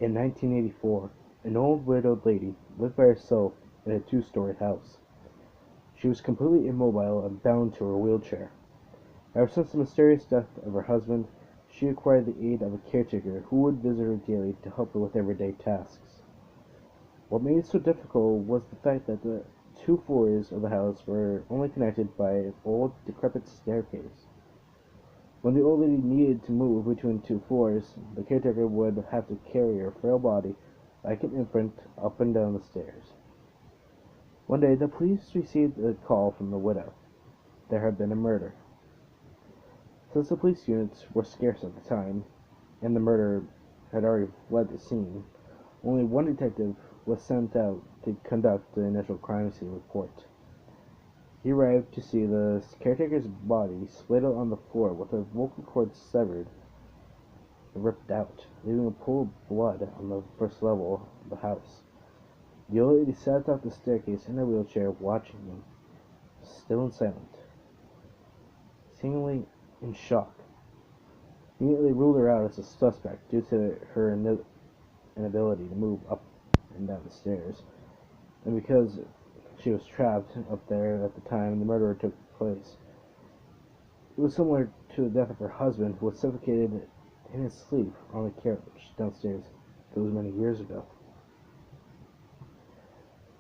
In 1984, an old widowed lady lived by herself in a two-story house. She was completely immobile and bound to her wheelchair. Ever since the mysterious death of her husband, she acquired the aid of a caretaker who would visit her daily to help her with everyday tasks. What made it so difficult was the fact that the two floors of the house were only connected by an old, decrepit staircase. When the old lady needed to move between two floors, the caretaker would have to carry her frail body like an infant up and down the stairs. One day, the police received a call from the widow. There had been a murder. Since the police units were scarce at the time, and the murderer had already fled the scene, only one detective was sent out to conduct the initial crime scene report. He arrived to see the caretaker's body splayed out on the floor with her vocal cords severed and ripped out, leaving a pool of blood on the first level of the house. The old lady sat atop the staircase in her wheelchair, watching him, still and silent, seemingly in shock. He immediately ruled her out as a suspect due to her inability to move up and down the stairs, and because she was trapped up there at the time the murder took place. It was similar to the death of her husband, who was suffocated in his sleep on the couch downstairs. It was many years ago.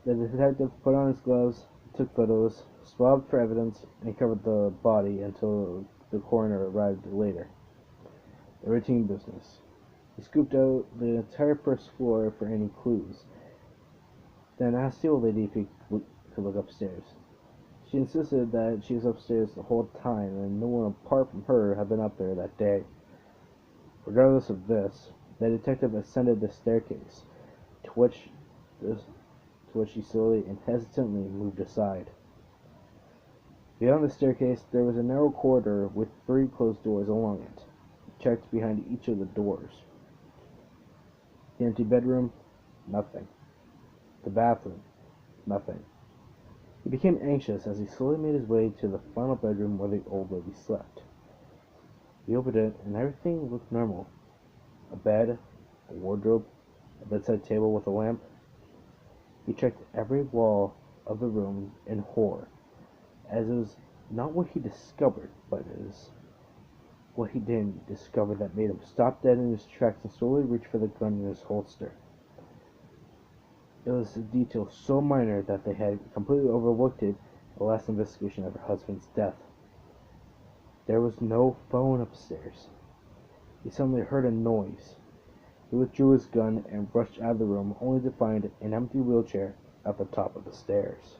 The detective put on his gloves, took photos, swabbed for evidence, and covered the body until the coroner arrived later. A routine business. He scooped out the entire first floor for any clues, then asked the old lady if he could look upstairs. She insisted that she was upstairs the whole time and no one apart from her had been up there that day. Regardless of this, the detective ascended the staircase, to which she slowly and hesitantly moved aside. Beyond the staircase, there was a narrow corridor with three closed doors along it. He checked behind each of the doors. The empty bedroom, nothing. The bathroom, nothing. He became anxious as he slowly made his way to the final bedroom where the old lady slept. He opened it, and everything looked normal. A bed, a wardrobe, a bedside table with a lamp. He checked every wall of the room in horror, as it was not what he discovered, but it was what he didn't discover that made him stop dead in his tracks and slowly reach for the gun in his holster. It was a detail so minor that they had completely overlooked it in the last investigation of her husband's death. There was no phone upstairs. He suddenly heard a noise. He withdrew his gun and rushed out of the room, only to find an empty wheelchair at the top of the stairs.